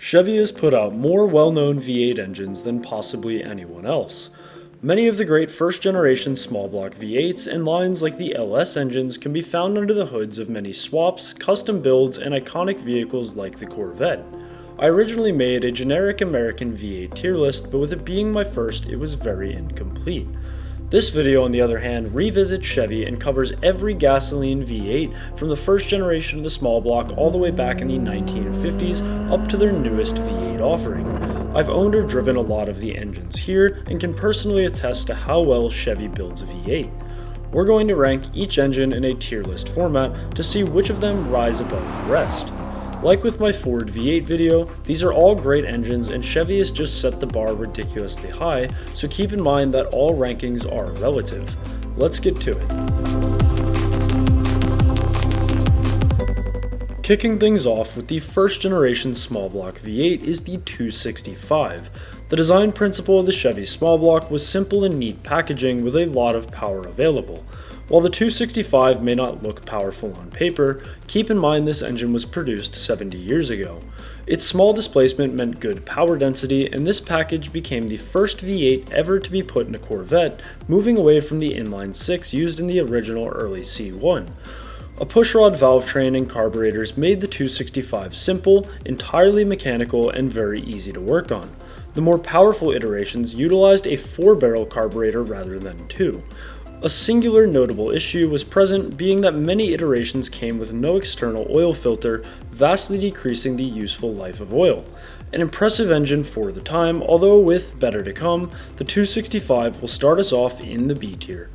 Chevy has put out more well-known V8 engines than possibly anyone else. Many of the great first-generation small-block V8s and lines like the LS engines can be found under the hoods of many swaps, custom builds, and iconic vehicles like the Corvette. I originally made a generic American V8 tier list, but with it being my first, it was very incomplete. This video, on the other hand, revisits Chevy and covers every gasoline V8 from the first generation of the small block all the way back in the 1950s up to their newest V8 offering. I've owned or driven a lot of the engines here and can personally attest to how well Chevy builds a V8. We're going to rank each engine in a tier list format to see which of them rise above the rest. Like with my Ford V8 video, these are all great engines and Chevy has just set the bar ridiculously high, so keep in mind that all rankings are relative. Let's get to it. Kicking things off with the first generation small block V8 is the 265. The design principle of the Chevy small block was simple and neat packaging with a lot of power available. While the 265 may not look powerful on paper, keep in mind this engine was produced 70 years ago. Its small displacement meant good power density, and this package became the first V8 ever to be put in a Corvette, moving away from the inline 6 used in the original early C1. A pushrod valve train and carburetors made the 265 simple, entirely mechanical, and very easy to work on. The more powerful iterations utilized a 4-barrel carburetor rather than 2. A singular notable issue was present, being that many iterations came with no external oil filter, vastly decreasing the useful life of oil. An impressive engine for the time, although with better to come, the 265 will start us off in the B tier.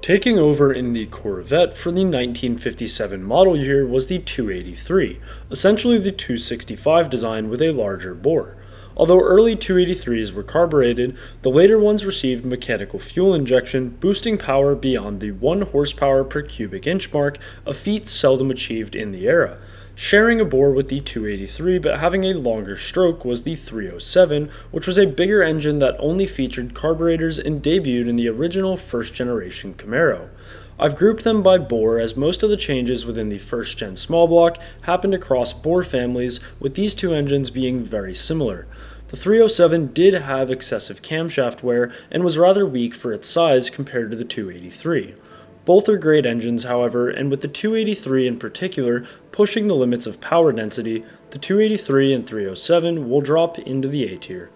Taking over in the Corvette for the 1957 model year was the 283, essentially the 265 design with a larger bore. Although early 283s were carbureted, the later ones received mechanical fuel injection, boosting power beyond the 1 horsepower per cubic inch mark, a feat seldom achieved in the era. Sharing a bore with the 283 but having a longer stroke was the 307, which was a bigger engine that only featured carburetors and debuted in the original first generation Camaro. I've grouped them by bore as most of the changes within the first gen small block happened across bore families, with these two engines being very similar. The 307 did have excessive camshaft wear and was rather weak for its size compared to the 283. Both are great engines, however, and with the 283 in particular pushing the limits of power density, the 283 and 307 will drop into the A tier.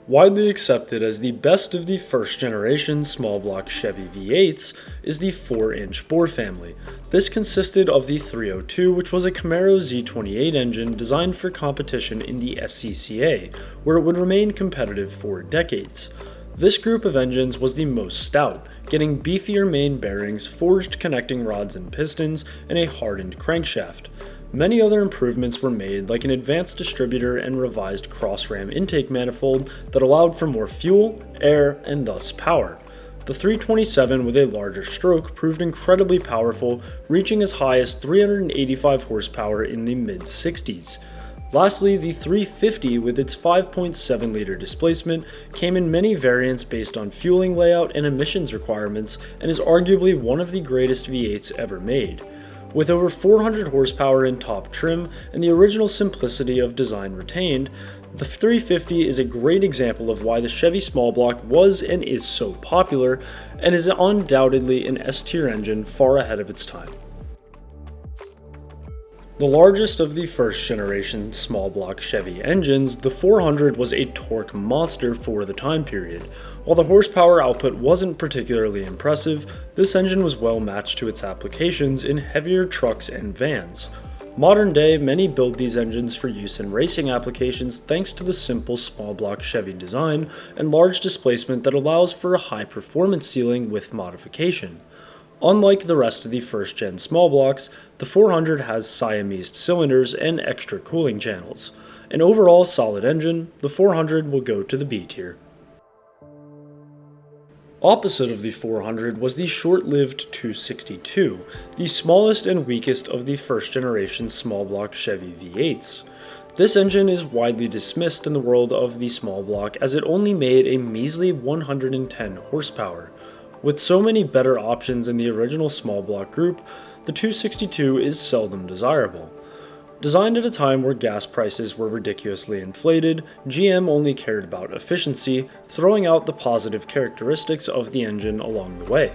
Widely accepted as the best of the first generation small block Chevy V8s is the 4-inch bore family. This consisted of the 302, which was a Camaro Z28 engine designed for competition in the SCCA, where it would remain competitive for decades. This group of engines was the most stout, getting beefier main bearings, forged connecting rods and pistons, and a hardened crankshaft. Many other improvements were made, like an advanced distributor and revised cross-ram intake manifold that allowed for more fuel, air, and thus power. The 327 with a larger stroke proved incredibly powerful, reaching as high as 385 horsepower in the mid-60s. Lastly, the 350 with its 5.7 liter displacement came in many variants based on fueling layout and emissions requirements, and is arguably one of the greatest V8s ever made. With over 400 horsepower in top trim and the original simplicity of design retained, the 350 is a great example of why the Chevy small block was and is so popular, and is undoubtedly an S-tier engine far ahead of its time. The largest of the first generation small block Chevy engines, the 400 was a torque monster for the time period. While the horsepower output wasn't particularly impressive, this engine was well matched to its applications in heavier trucks and vans. Modern day, many build these engines for use in racing applications thanks to the simple small block Chevy design and large displacement that allows for a high performance ceiling with modification. Unlike the rest of the first gen small blocks, the 400 has Siamese cylinders and extra cooling channels. An overall solid engine, the 400 will go to the B tier. Opposite of the 400 was the short-lived 262, the smallest and weakest of the first generation small block Chevy V8s. This engine is widely dismissed in the world of the small block as it only made a measly 110 horsepower. With so many better options in the original small block group, the 262 is seldom desirable. Designed at a time where gas prices were ridiculously inflated, GM only cared about efficiency, throwing out the positive characteristics of the engine along the way.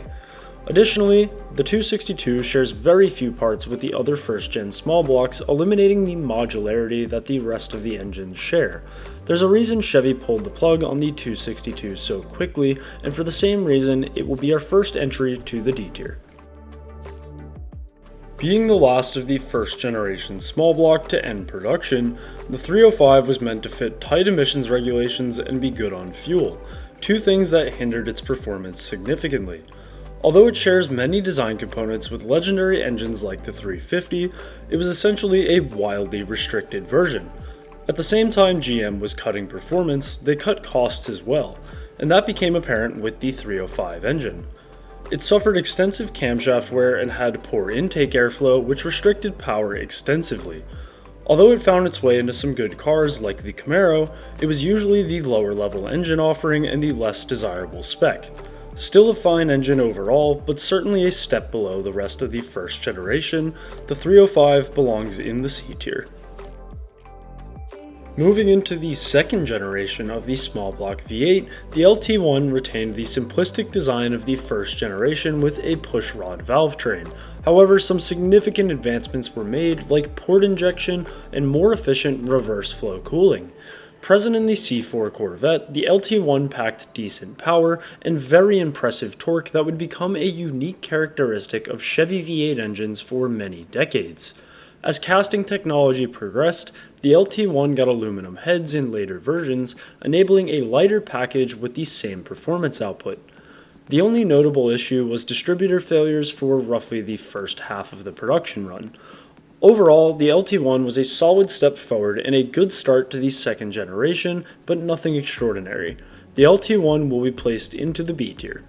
Additionally, the 262 shares very few parts with the other first-gen small blocks, eliminating the modularity that the rest of the engines share. There's a reason Chevy pulled the plug on the 262 so quickly, and for the same reason, it will be our first entry to the D tier. Being the last of the first-generation small block to end production, the 305 was meant to fit tight emissions regulations and be good on fuel, two things that hindered its performance significantly. Although it shares many design components with legendary engines like the 350, it was essentially a wildly restricted version. At the same time GM was cutting performance, they cut costs as well, and that became apparent with the 305 engine. It suffered extensive camshaft wear and had poor intake airflow, which restricted power extensively. Although it found its way into some good cars like the Camaro, it was usually the lower level engine offering and the less desirable spec. Still a fine engine overall, but certainly a step below the rest of the first generation, the 305 belongs in the C tier. Moving into the second generation of the small block V8, the LT1 retained the simplistic design of the first generation with a pushrod valve train. However, some significant advancements were made, like port injection and more efficient reverse flow cooling. Present in the C4 Corvette, the LT1 packed decent power and very impressive torque that would become a unique characteristic of Chevy V8 engines for many decades. As casting technology progressed, the LT1 got aluminum heads in later versions, enabling a lighter package with the same performance output. The only notable issue was distributor failures for roughly the first half of the production run. Overall, the LT1 was a solid step forward and a good start to the second generation, but nothing extraordinary. The LT1 will be placed into the B tier.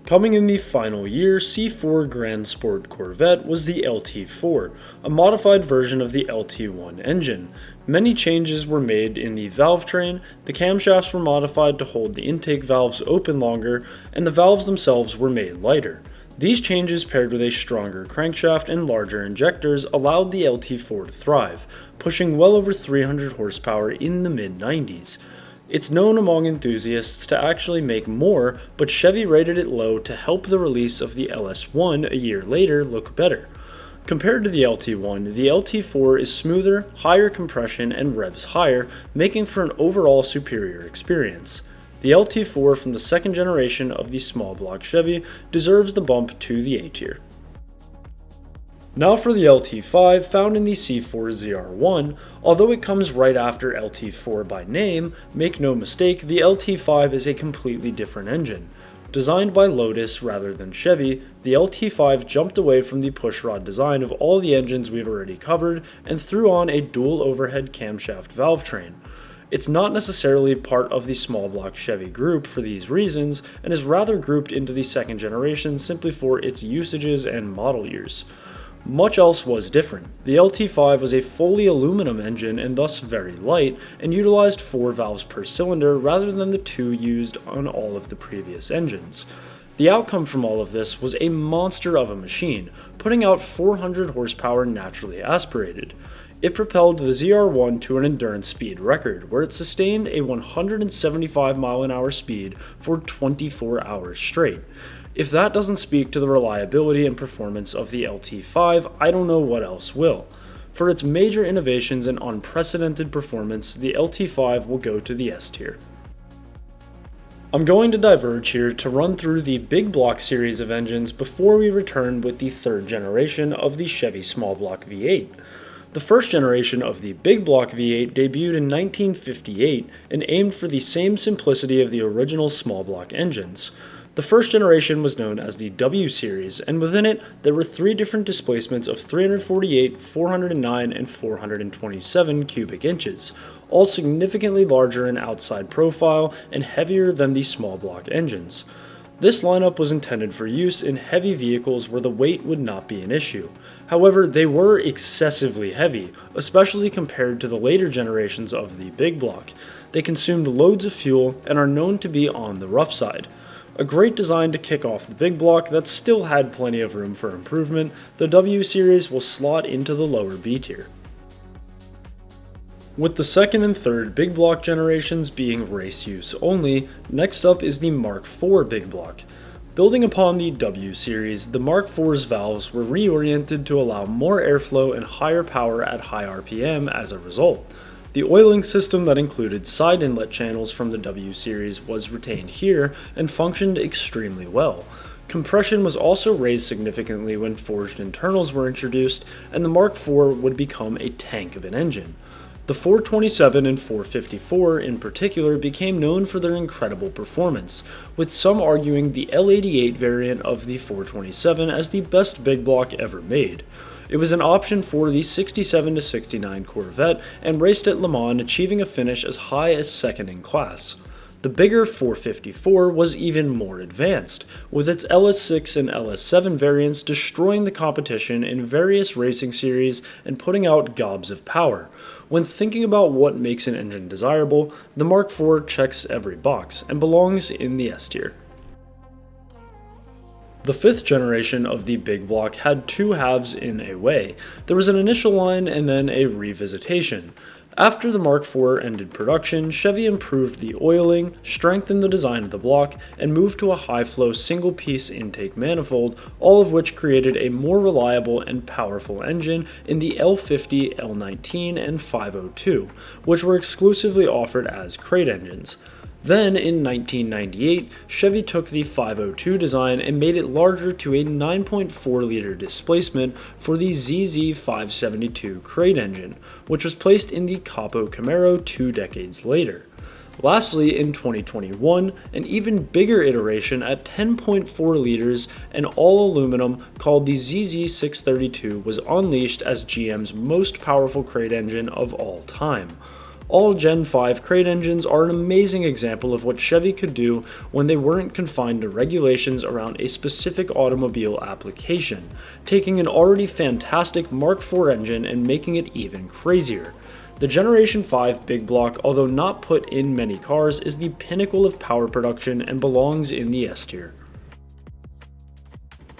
Coming in the final year, C4 Grand Sport Corvette was the LT4, a modified version of the LT1 engine. Many changes were made in the valve train, the camshafts were modified to hold the intake valves open longer, and the valves themselves were made lighter. These changes, paired with a stronger crankshaft and larger injectors, allowed the LT4 to thrive, pushing well over 300 horsepower in the mid-90s. It's known among enthusiasts to actually make more, but Chevy rated it low to help the release of the LS1 a year later look better. Compared to the LT1, the LT4 is smoother, higher compression, and revs higher, making for an overall superior experience. The LT4 from the second generation of the small block Chevy deserves the bump to the A tier. Now for the LT5 found in the C4 ZR1. Although it comes right after LT4 by name, make no mistake, the LT5 is a completely different engine. Designed by Lotus rather than Chevy, the LT5 jumped away from the pushrod design of all the engines we've already covered and threw on a dual overhead camshaft valve train. It's not necessarily part of the small block Chevy group for these reasons, and is rather grouped into the second generation simply for its usages and model years. Much else was different. The LT5 was a fully aluminum engine and thus very light, and utilized 4 valves per cylinder rather than the 2 used on all of the previous engines. The outcome from all of this was a monster of a machine, putting out 400 horsepower naturally aspirated. It propelled the ZR1 to an endurance speed record, where it sustained a 175 mph speed for 24 hours straight. If that doesn't speak to the reliability and performance of the LT5, I don't know what else will. For its major innovations and unprecedented performance, the LT5 will go to the S tier. I'm going to diverge here to run through the big block series of engines before we return with the third generation of the Chevy small block V8. The first generation of the big block V8 debuted in 1958 and aimed for the same simplicity of the original small block engines. The first generation was known as the W series, and within it there were 3 different displacements of 348, 409, and 427 cubic inches, all significantly larger in outside profile and heavier than the small block engines. This lineup was intended for use in heavy vehicles where the weight would not be an issue. However, they were excessively heavy, especially compared to the later generations of the big block. They consumed loads of fuel and are known to be on the rough side. A great design to kick off the big block that still had plenty of room for improvement, the W Series will slot into the lower B tier. With the second and third big block generations being race use only, next up is the Mark IV big block. Building upon the W series, the Mark IV's valves were reoriented to allow more airflow and higher power at high RPM as a result. The oiling system that included side inlet channels from the W series was retained here and functioned extremely well. Compression was also raised significantly when forged internals were introduced, and the Mark IV would become a tank of an engine. The 427 and 454 in particular became known for their incredible performance, with some arguing the L88 variant of the 427 as the best big block ever made. It was an option for the 67-69 Corvette and raced at Le Mans, achieving a finish as high as second in class. The bigger 454 was even more advanced, with its LS6 and LS7 variants destroying the competition in various racing series and putting out gobs of power. When thinking about what makes an engine desirable, the Mark IV checks every box and belongs in the S tier. The fifth generation of the big block had two halves in a way. There was an initial line and then a revisitation. After the Mark IV ended production, Chevy improved the oiling, strengthened the design of the block, and moved to a high-flow single-piece intake manifold, all of which created a more reliable and powerful engine in the L50, L19, and 502, which were exclusively offered as crate engines. Then, in 1998, Chevy took the 502 design and made it larger to a 9.4-liter displacement for the ZZ572 crate engine, which was placed in the Capo Camaro 2 decades later. Lastly, in 2021, an even bigger iteration at 10.4 liters and all aluminum called the ZZ632 was unleashed as GM's most powerful crate engine of all time. All Gen 5 crate engines are an amazing example of what Chevy could do when they weren't confined to regulations around a specific automobile application, taking an already fantastic Mark IV engine and making it even crazier. The Generation 5 big block, although not put in many cars, is the pinnacle of power production and belongs in the S tier.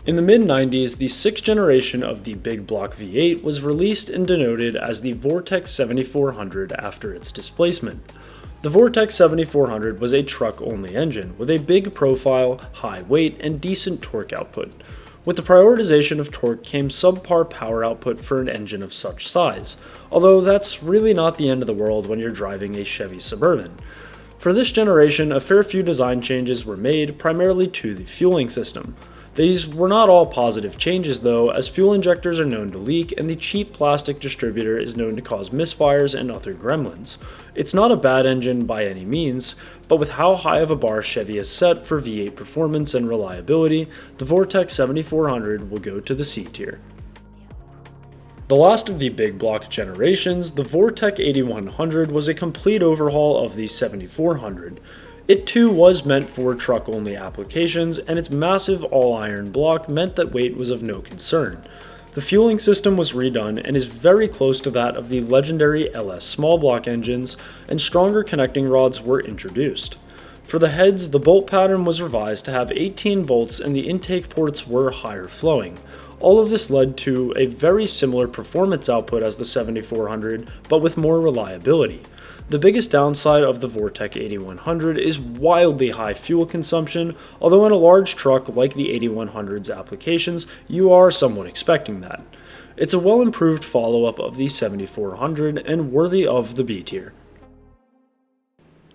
In the mid-90s, the sixth generation of the big block V8 was released and denoted as the Vortex 7400 after its displacement. The Vortex 7400 was a truck-only engine with a big profile, high weight, and decent torque output. With the prioritization of torque came subpar power output for an engine of such size, although that's really not the end of the world when you're driving a Chevy Suburban. For this generation, a fair few design changes were made, primarily to the fueling system. These were not all positive changes though, as fuel injectors are known to leak and the cheap plastic distributor is known to cause misfires and other gremlins. It's not a bad engine by any means, but with how high of a bar Chevy has set for V8 performance and reliability, the Vortex 7400 will go to the C tier. The last of the big block generations, the Vortex 8100 was a complete overhaul of the 7400. It too was meant for truck-only applications, and its massive all-iron block meant that weight was of no concern. The fueling system was redone and is very close to that of the legendary LS small block engines, and stronger connecting rods were introduced. For the heads, the bolt pattern was revised to have 18 bolts and the intake ports were higher flowing. All of this led to a very similar performance output as the 7400, but with more reliability. The biggest downside of the Vortex 8100 is wildly high fuel consumption, although in a large truck like the 8100's applications, you are somewhat expecting that. It's a well-improved follow-up of the 7400 and worthy of the B tier.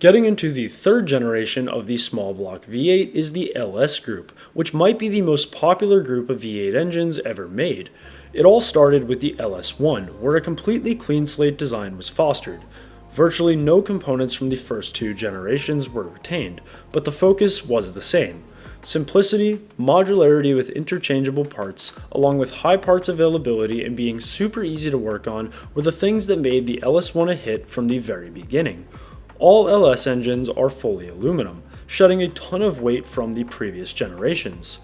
Getting into the third generation of the small block V8 is the LS group, which might be the most popular group of V8 engines ever made. It all started with the LS1, where a completely clean slate design was fostered. Virtually no components from the first two generations were retained, but the focus was the same. Simplicity, modularity with interchangeable parts, along with high parts availability and being super easy to work on were the things that made the LS1 a hit from the very beginning. All LS engines are fully aluminum, shedding a ton of weight from the previous generations.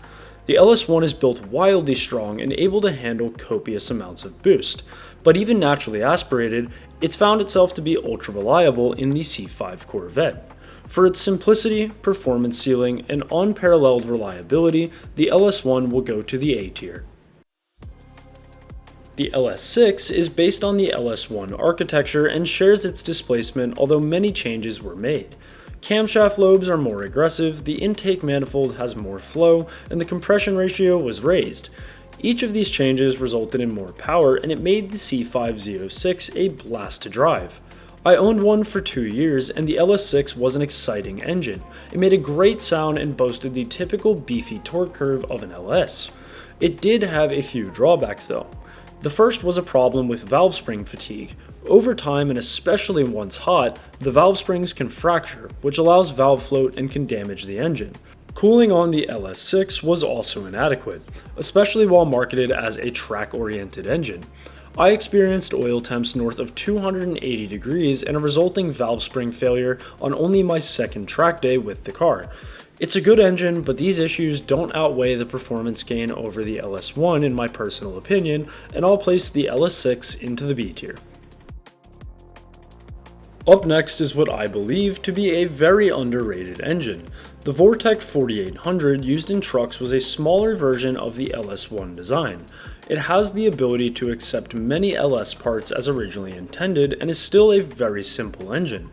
The LS1 is built wildly strong and able to handle copious amounts of boost, but even naturally aspirated, it's found itself to be ultra reliable in the C5 Corvette. For its simplicity, performance ceiling, and unparalleled reliability, the LS1 will go to the A tier. The LS6 is based on the LS1 architecture and shares its displacement, although many changes were made. Camshaft lobes are more aggressive, the intake manifold has more flow, and the compression ratio was raised. Each of these changes resulted in more power, and it made the C5 Z06 a blast to drive. I owned one for 2 years, and the LS6 was an exciting engine. It made a great sound and boasted the typical beefy torque curve of an LS. It did have a few drawbacks though. The first was a problem with valve spring fatigue. Over time, and especially once hot, the valve springs can fracture, which allows valve float and can damage the engine. Cooling on the LS6 was also inadequate, especially while marketed as a track-oriented engine. I experienced oil temps north of 280 degrees and a resulting valve spring failure on only my second track day with the car. It's a good engine, but these issues don't outweigh the performance gain over the LS1 in my personal opinion, and I'll place the LS6 into the B tier. Up next is what I believe to be a very underrated engine. The Vortec 4800 used in trucks was a smaller version of the LS1 design. It has the ability to accept many LS parts as originally intended and is still a very simple engine.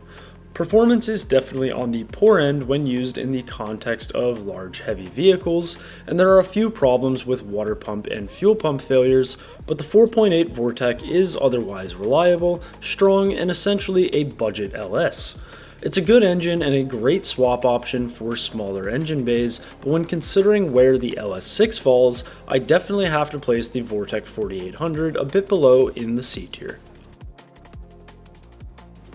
Performance is definitely on the poor end when used in the context of large heavy vehicles, and there are a few problems with water pump and fuel pump failures, but the 4.8 Vortec is otherwise reliable, strong, and essentially a budget LS. It's a good engine and a great swap option for smaller engine bays, but when considering where the LS6 falls, I definitely have to place the Vortec 4800 a bit below in the C tier.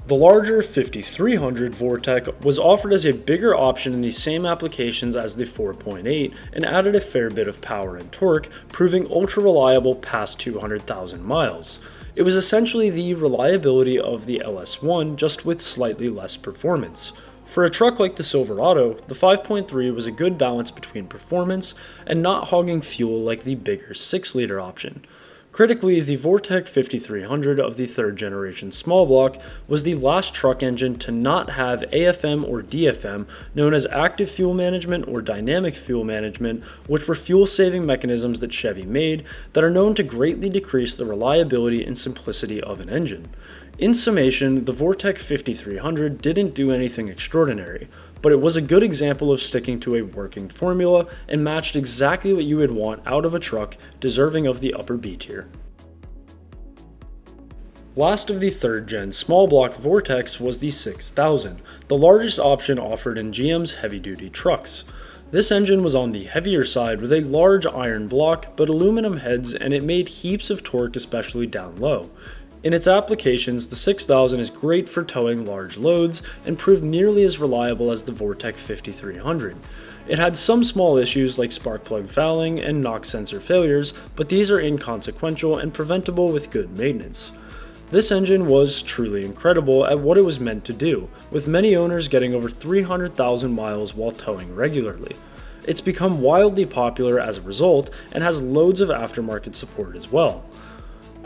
The larger 5300 Vortec was offered as a bigger option in the same applications as the 4.8 and added a fair bit of power and torque, proving ultra reliable past 200,000 miles. It was essentially the reliability of the LS1, just with slightly less performance. For a truck like the Silverado, the 5.3 was a good balance between performance and not hogging fuel like the bigger 6-liter option. Critically, the Vortec 5300 of the 3rd generation small block was the last truck engine to not have AFM or DFM, known as active fuel management or dynamic fuel management, which were fuel-saving mechanisms that Chevy made that are known to greatly decrease the reliability and simplicity of an engine. In summation, the Vortec 5300 didn't do anything extraordinary, but it was a good example of sticking to a working formula and matched exactly what you would want out of a truck, deserving of the upper B tier. Last of the 3rd gen small block Vortecs was the 6000, the largest option offered in GM's heavy-duty trucks. This engine was on the heavier side with a large iron block but aluminum heads, and it made heaps of torque, especially down low. In its applications, the 6000 is great for towing large loads and proved nearly as reliable as the Vortec 5300. It had some small issues like spark plug fouling and knock sensor failures, but these are inconsequential and preventable with good maintenance. This engine was truly incredible at what it was meant to do, with many owners getting over 300,000 miles while towing regularly. It's become wildly popular as a result and has loads of aftermarket support as well.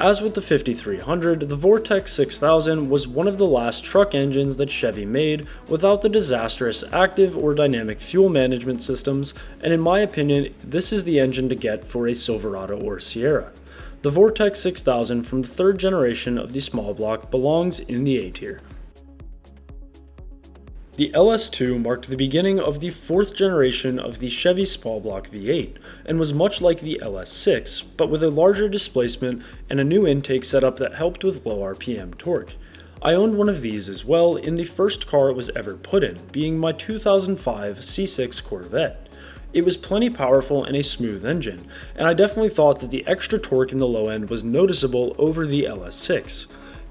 As with the 5300, the Vortec 6000 was one of the last truck engines that Chevy made without the disastrous active or dynamic fuel management systems, and in my opinion, this is the engine to get for a Silverado or Sierra. The Vortec 6000 from the 3rd generation of the small block belongs in the A tier. The LS2 marked the beginning of the 4th generation of the Chevy small block V8 and was much like the LS6, but with a larger displacement and a new intake setup that helped with low RPM torque. I owned one of these as well in the first car it was ever put in, being my 2005 C6 Corvette. It was plenty powerful and a smooth engine, and I definitely thought that the extra torque in the low end was noticeable over the LS6.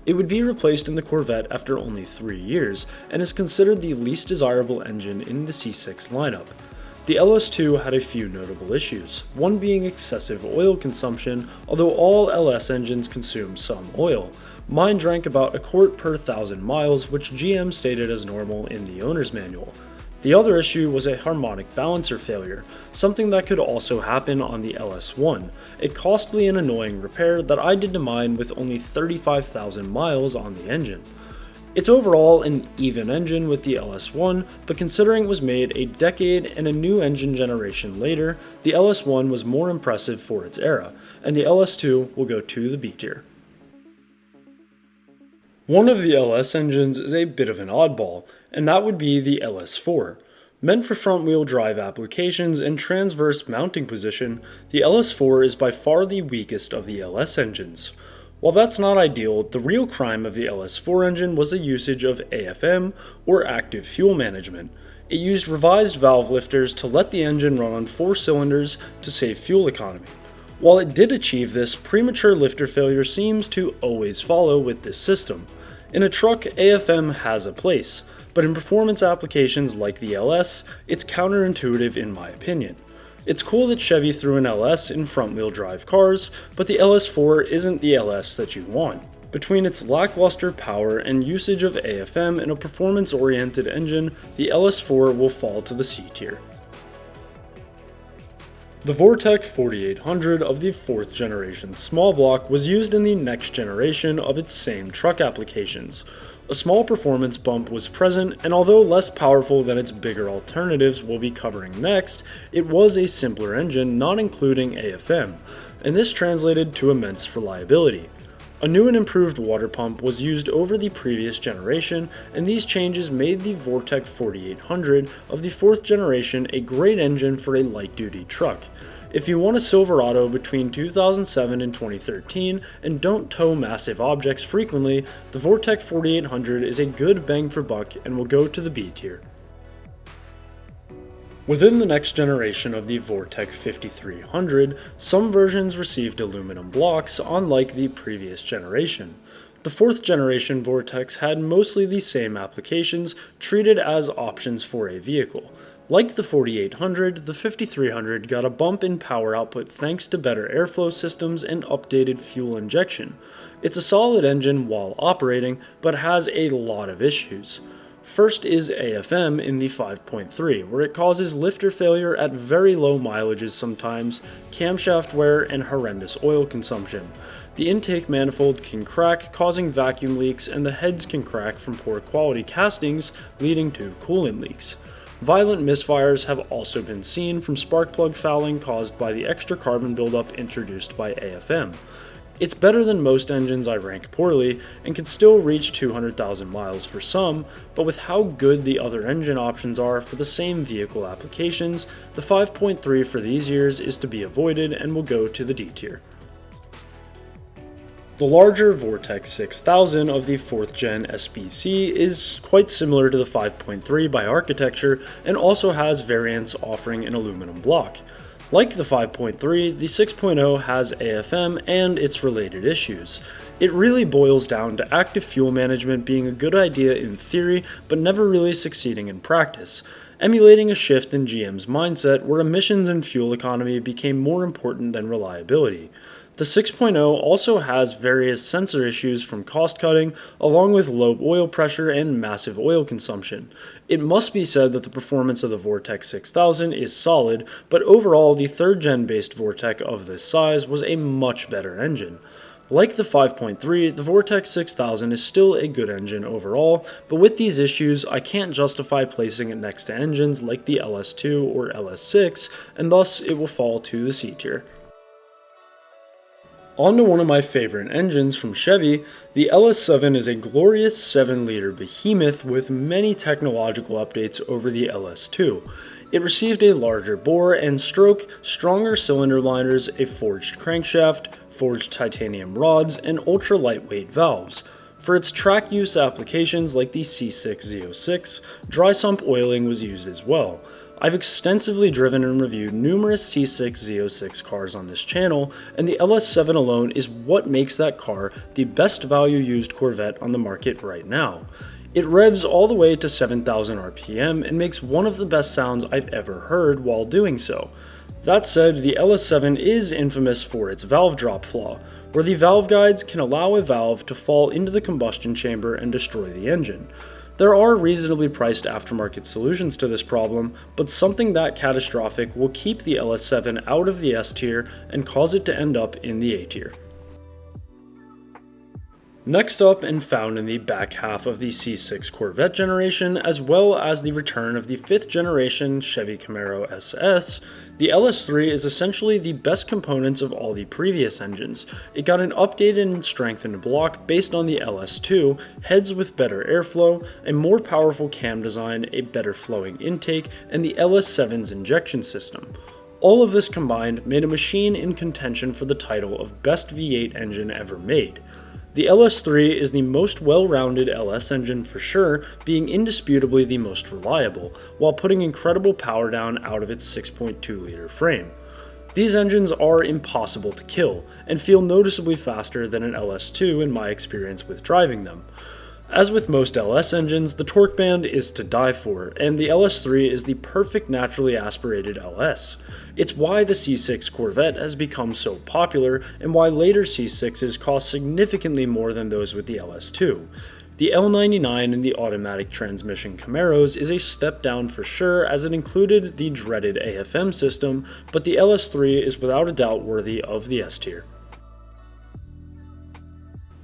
It would be replaced in the Corvette after only 3 years, and is considered the least desirable engine in the C6 lineup. The LS2 had a few notable issues, one being excessive oil consumption, although all LS engines consume some oil. Mine drank about a quart per 1,000 miles, which GM stated as normal in the owner's manual. The other issue was a harmonic balancer failure, something that could also happen on the LS1, a costly and annoying repair that I did to mine with only 35,000 miles on the engine. It's overall an even engine with the LS1, but considering it was made a decade and a new engine generation later, the LS1 was more impressive for its era, and the LS2 will go to the B tier. One of the LS engines is a bit of an oddball, and that would be the LS4. Meant for front-wheel drive applications and transverse mounting position, the LS4 is by far the weakest of the LS engines. While that's not ideal, the real crime of the LS4 engine was the usage of AFM, or active fuel management. It used revised valve lifters to let the engine run on 4 cylinders to save fuel economy. While it did achieve this, premature lifter failure seems to always follow with this system. In a truck, AFM has a place, but in performance applications like the LS, it's counterintuitive in my opinion. It's cool that Chevy threw an LS in front-wheel drive cars, but the LS4 isn't the LS that you want. Between its lackluster power and usage of AFM in a performance-oriented engine, the LS4 will fall to the C tier. The Vortec 4800 of the 4th generation small block was used in the next generation of its same truck applications. A small performance bump was present, and although less powerful than its bigger alternatives we'll be covering next, it was a simpler engine not including AFM, and this translated to immense reliability. A new and improved water pump was used over the previous generation, and these changes made the Vortec 4800 of the 4th generation a great engine for a light-duty truck. If you want a Silverado between 2007 and 2013 and don't tow massive objects frequently, the Vortec 4800 is a good bang for buck and will go to the B tier. Within the next generation of the Vortec 5300, some versions received aluminum blocks unlike the previous generation. The 4th generation Vortex had mostly the same applications treated as options for a vehicle. Like the 4800, the 5300 got a bump in power output thanks to better airflow systems and updated fuel injection. It's a solid engine while operating, but has a lot of issues. First is AFM in the 5.3, where it causes lifter failure at very low mileages sometimes, camshaft wear, and horrendous oil consumption. The intake manifold can crack, causing vacuum leaks, and the heads can crack from poor quality castings, leading to coolant leaks. Violent misfires have also been seen from spark plug fouling caused by the extra carbon buildup introduced by AFM. It's better than most engines I rank poorly, and can still reach 200,000 miles for some, but with how good the other engine options are for the same vehicle applications, the 5.3 for these years is to be avoided and will go to the D tier. The larger Vortec 6000 of the 4th Gen SBC is quite similar to the 5.3 by architecture and also has variants offering an aluminum block. Like the 5.3, the 6.0 has AFM and its related issues. It really boils down to active fuel management being a good idea in theory, but never really succeeding in practice, emulating a shift in GM's mindset where emissions and fuel economy became more important than reliability. The 6.0 also has various sensor issues from cost cutting, along with low oil pressure and massive oil consumption. It must be said that the performance of the Vortec 6000 is solid, but overall the 3rd gen based Vortec of this size was a much better engine. Like the 5.3, the Vortec 6000 is still a good engine overall, but with these issues I can't justify placing it next to engines like the LS2 or LS6, and thus it will fall to the C tier. On to one of my favorite engines from Chevy, the LS7 is a glorious 7-liter behemoth with many technological updates over the LS2. It received a larger bore and stroke, stronger cylinder liners, a forged crankshaft, forged titanium rods, and ultra-lightweight valves. For its track use applications like the C6 Z06, dry sump oiling was used as well. I've extensively driven and reviewed numerous C6 Z06 cars on this channel, and the LS7 alone is what makes that car the best value used Corvette on the market right now. It revs all the way to 7,000 RPM and makes one of the best sounds I've ever heard while doing so. That said, the LS7 is infamous for its valve drop flaw, where the valve guides can allow a valve to fall into the combustion chamber and destroy the engine. There are reasonably priced aftermarket solutions to this problem, but something that catastrophic will keep the LS7 out of the S tier and cause it to end up in the A tier. Next up, and found in the back half of the C6 Corvette generation, as well as the return of the 5th generation Chevy Camaro SS, the LS3 is essentially the best components of all the previous engines. It got an updated and strengthened block based on the LS2, heads with better airflow, a more powerful cam design, a better flowing intake, and the LS7's injection system. All of this combined made a machine in contention for the title of best V8 engine ever made. The LS3 is the most well-rounded LS engine for sure, being indisputably the most reliable, while putting incredible power down out of its 6.2-liter frame. These engines are impossible to kill, and feel noticeably faster than an LS2 in my experience with driving them. As with most LS engines, the torque band is to die for, and the LS3 is the perfect naturally aspirated LS. It's why the C6 Corvette has become so popular, and why later C6s cost significantly more than those with the LS2. The L99 in the automatic transmission Camaros is a step down for sure, as it included the dreaded AFM system, but the LS3 is without a doubt worthy of the S tier.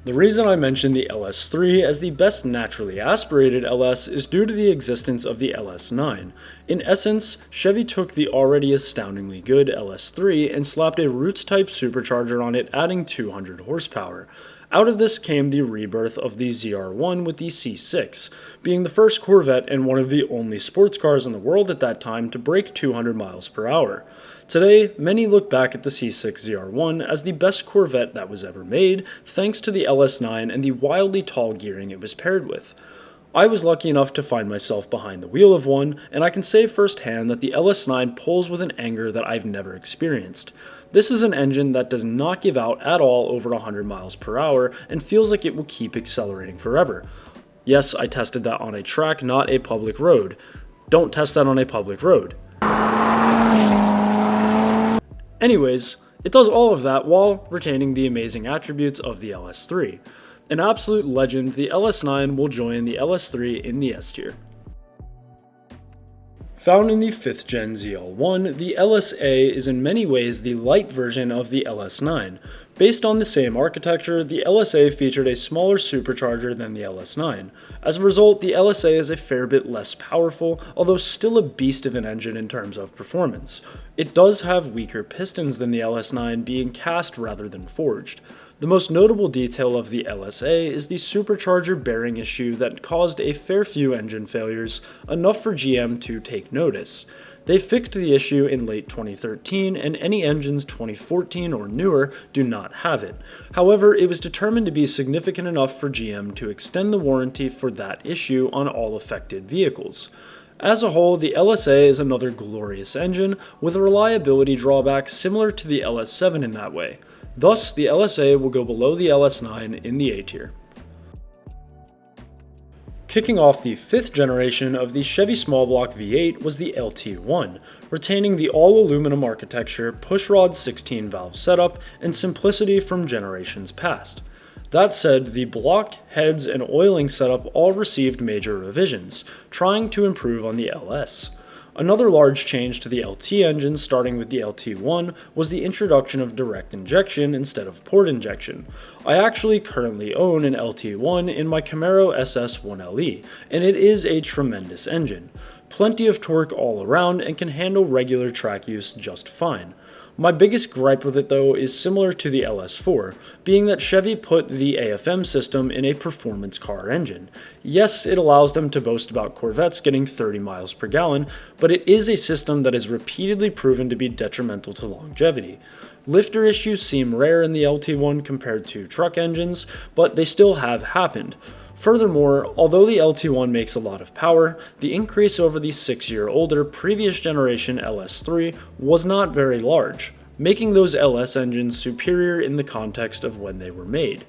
The reason I mention the LS3 as the best naturally aspirated LS is due to the existence of the LS9. In essence, Chevy took the already astoundingly good LS3 and slapped a Roots-type supercharger on it, adding 200 horsepower. Out of this came the rebirth of the ZR1 with the C6, being the first Corvette and one of the only sports cars in the world at that time to break 200 miles per hour. Today, many look back at the C6 ZR1 as the best Corvette that was ever made, thanks to the LS9 and the wildly tall gearing it was paired with. I was lucky enough to find myself behind the wheel of one, and I can say firsthand that the LS9 pulls with an anger that I've never experienced. This is an engine that does not give out at all over 100 miles per hour and feels like it will keep accelerating forever. Yes, I tested that on a track, not a public road. Don't test that on a public road. Anyways, it does all of that while retaining the amazing attributes of the LS3. An absolute legend, the LS9 will join the LS3 in the S tier. Found in the 5th Gen ZL1, the LSA is in many ways the light version of the LS9. Based on the same architecture, the LSA featured a smaller supercharger than the LS9. As a result, the LSA is a fair bit less powerful, although still a beast of an engine in terms of performance. It does have weaker pistons than the LS9, being cast rather than forged. The most notable detail of the LSA is the supercharger bearing issue that caused a fair few engine failures, enough for GM to take notice. They fixed the issue in late 2013, and any engines 2014 or newer do not have it. However, it was determined to be significant enough for GM to extend the warranty for that issue on all affected vehicles. As a whole, the LSA is another glorious engine, with a reliability drawback similar to the LS7 in that way. Thus, the LSA will go below the LS9 in the A tier. Kicking off the 5th generation of the Chevy small block V8 was the LT1, retaining the all-aluminum architecture, pushrod 16-valve setup, and simplicity from generations past. That said, the block, heads, and oiling setup all received major revisions, trying to improve on the LS. Another large change to the LT engine, starting with the LT1, was the introduction of direct injection instead of port injection. I actually currently own an LT1 in my Camaro SS 1LE, and it is a tremendous engine. Plenty of torque all around and can handle regular track use just fine. My biggest gripe with it though is similar to the LS4, being that Chevy put the AFM system in a performance car engine. Yes, it allows them to boast about Corvettes getting 30 miles per gallon, but it is a system that is repeatedly proven to be detrimental to longevity. Lifter issues seem rare in the LT1 compared to truck engines, but they still have happened. Furthermore, although the LT1 makes a lot of power, the increase over the 6-year-older previous generation LS3 was not very large, making those LS engines superior in the context of when they were made.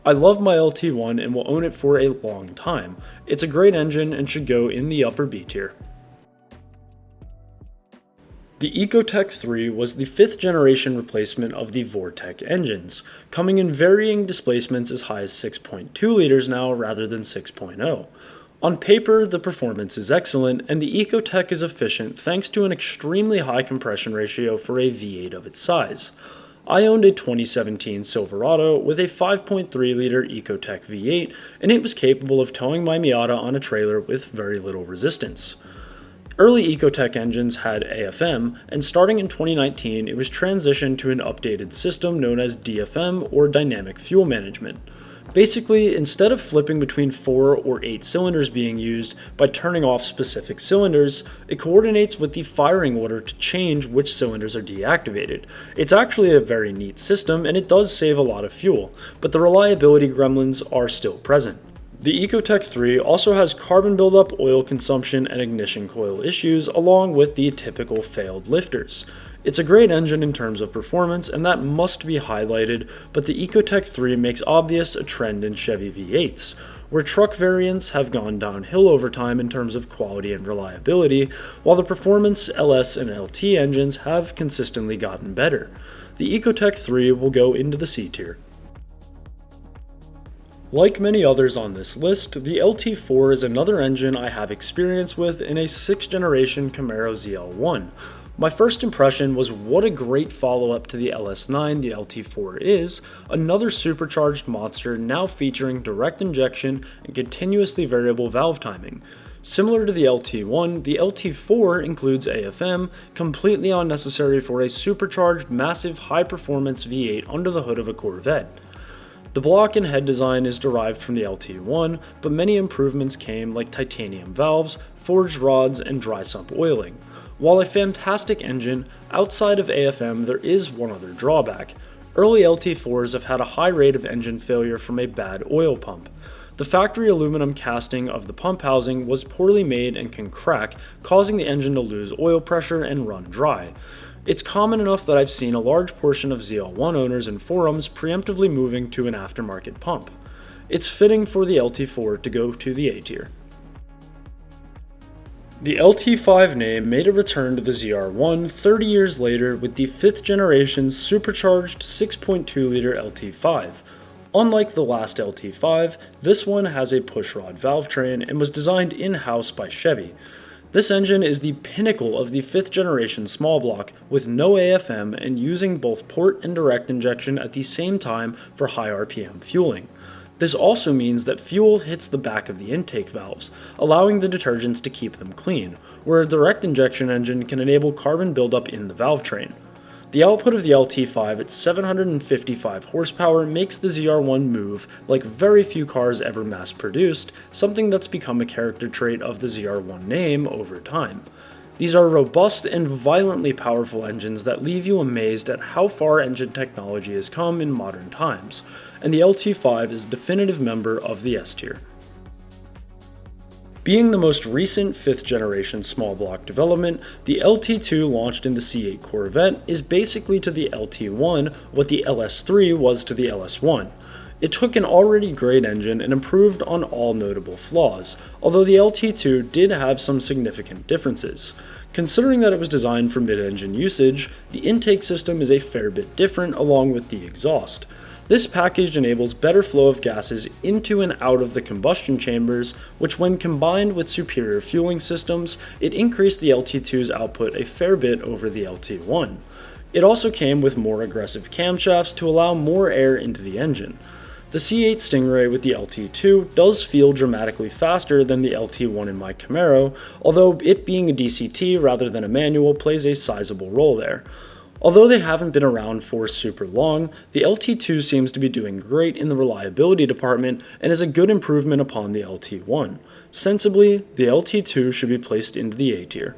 I love my LT1 and will own it for a long time. It's a great engine and should go in the upper B tier. The Ecotec 3 was the 5th generation replacement of the Vortec engines, coming in varying displacements as high as 6.2 liters now rather than 6.0. On paper, the performance is excellent, and the Ecotec is efficient thanks to an extremely high compression ratio for a V8 of its size. I owned a 2017 Silverado with a 5.3-liter Ecotec V8, and it was capable of towing my Miata on a trailer with very little resistance. Early Ecotec engines had AFM, and starting in 2019 it was transitioned to an updated system known as DFM, or Dynamic Fuel Management. Basically, instead of flipping between 4 or 8 cylinders being used by turning off specific cylinders, it coordinates with the firing order to change which cylinders are deactivated. It's actually a very neat system, and it does save a lot of fuel, but the reliability gremlins are still present. The Ecotec 3 also has carbon buildup, oil consumption, and ignition coil issues, along with the typical failed lifters. It's a great engine in terms of performance, and that must be highlighted, but the Ecotec 3 makes obvious a trend in Chevy V8s, where truck variants have gone downhill over time in terms of quality and reliability, while the performance LS and LT engines have consistently gotten better. The Ecotec 3 will go into the C tier. Like many others on this list, the LT4 is another engine I have experience with in a 6th generation Camaro ZL1. My first impression was what a great follow-up to the LS9 the LT4 is, another supercharged monster now featuring direct injection and continuously variable valve timing. Similar to the LT1, the LT4 includes AFM, completely unnecessary for a supercharged, massive, high-performance V8 under the hood of a Corvette. The block and head design is derived from the LT1, but many improvements came like titanium valves, forged rods, and dry sump oiling. While a fantastic engine, outside of AFM there is one other drawback. Early LT4s have had a high rate of engine failure from a bad oil pump. The factory aluminum casting of the pump housing was poorly made and can crack, causing the engine to lose oil pressure and run dry. It's common enough that I've seen a large portion of ZL1 owners in forums preemptively moving to an aftermarket pump. It's fitting for the LT4 to go to the A tier. The LT5 name made a return to the ZR1 30 years later with the 5th generation supercharged 6.2-liter LT5. Unlike the last LT5, this one has a pushrod valve train and was designed in-house by Chevy. This engine is the pinnacle of the 5th generation small block with no AFM and using both port and direct injection at the same time for high RPM fueling. This also means that fuel hits the back of the intake valves, allowing the detergents to keep them clean, where a direct injection engine can enable carbon buildup in the valve train. The output of the LT5 at 755 horsepower makes the ZR1 move like very few cars ever mass-produced, something that's become a character trait of the ZR1 name over time. These are robust and violently powerful engines that leave you amazed at how far engine technology has come in modern times, and the LT5 is a definitive member of the S tier. Being the most recent 5th generation small block development, the LT2 launched in the C8 Corvette is basically to the LT1 what the LS3 was to the LS1. It took an already great engine and improved on all notable flaws, although the LT2 did have some significant differences. Considering that it was designed for mid-engine usage, the intake system is a fair bit different along with the exhaust. This package enables better flow of gases into and out of the combustion chambers, which when combined with superior fueling systems, it increased the LT2's output a fair bit over the LT1. It also came with more aggressive camshafts to allow more air into the engine. The C8 Stingray with the LT2 does feel dramatically faster than the LT1 in my Camaro, although it being a DCT rather than a manual plays a sizable role there. Although they haven't been around for super long, the LT2 seems to be doing great in the reliability department and is a good improvement upon the LT1. Sensibly, the LT2 should be placed into the A tier.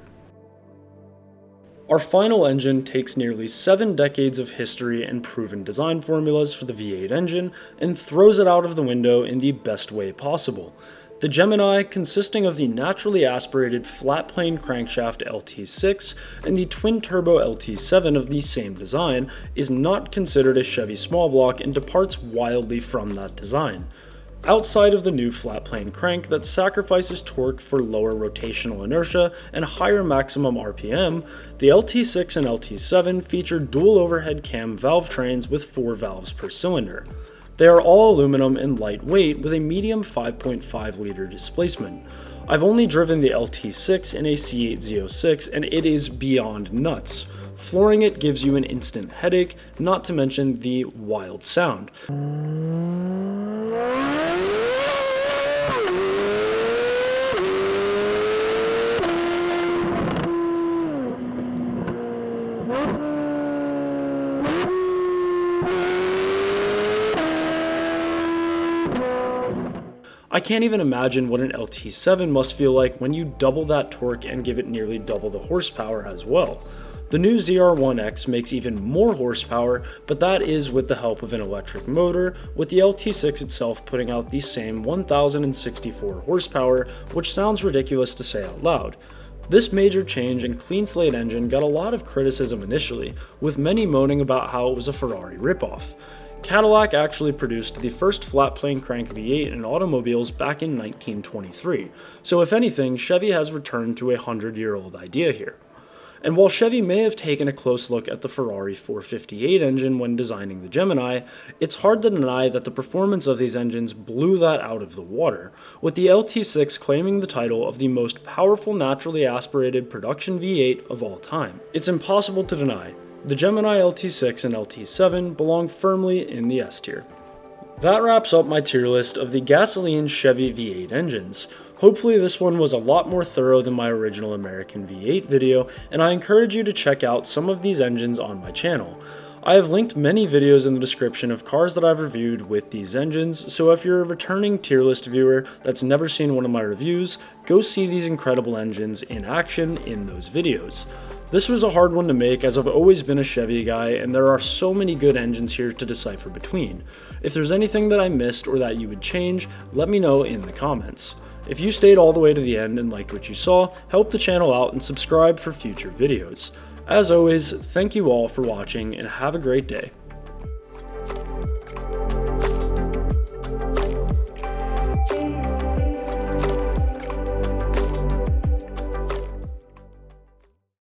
Our final engine takes nearly 7 decades of history and proven design formulas for the V8 engine and throws it out of the window in the best way possible. The Gemini, consisting of the naturally aspirated flat plane crankshaft LT6 and the twin-turbo LT7 of the same design, is not considered a Chevy small block and departs wildly from that design. Outside of the new flat plane crank that sacrifices torque for lower rotational inertia and higher maximum RPM, the LT6 and LT7 feature dual overhead cam valve trains with 4 valves per cylinder. They are all aluminum and lightweight with a medium 5.5 liter displacement. I've only driven the LT6 in a C8 Z06 and it is beyond nuts. Flooring it gives you an instant headache, not to mention the wild sound. I can't even imagine what an LT7 must feel like when you double that torque and give it nearly double the horsepower as well. The new ZR1X makes even more horsepower, but that is with the help of an electric motor, with the LT6 itself putting out the same 1064 horsepower, which sounds ridiculous to say out loud. This major change and clean slate engine got a lot of criticism initially, with many moaning about how it was a Ferrari ripoff. Cadillac actually produced the first flat-plane crank V8 in automobiles back in 1923, so if anything, Chevy has returned to a 100-year-old idea here. And while Chevy may have taken a close look at the Ferrari 458 engine when designing the Gemini, it's hard to deny that the performance of these engines blew that out of the water, with the LT6 claiming the title of the most powerful naturally aspirated production V8 of all time. It's impossible to deny. The Gemini LT6 and LT7 belong firmly in the S tier. That wraps up my tier list of the gasoline Chevy V8 engines. Hopefully this one was a lot more thorough than my original American V8 video, and I encourage you to check out some of these engines on my channel. I have linked many videos in the description of cars that I've reviewed with these engines, so if you're a returning tier list viewer that's never seen one of my reviews, go see these incredible engines in action in those videos. This was a hard one to make as I've always been a Chevy guy and there are so many good engines here to decipher between. If there's anything that I missed or that you would change, let me know in the comments. If you stayed all the way to the end and liked what you saw, help the channel out and subscribe for future videos. As always, thank you all for watching and have a great day.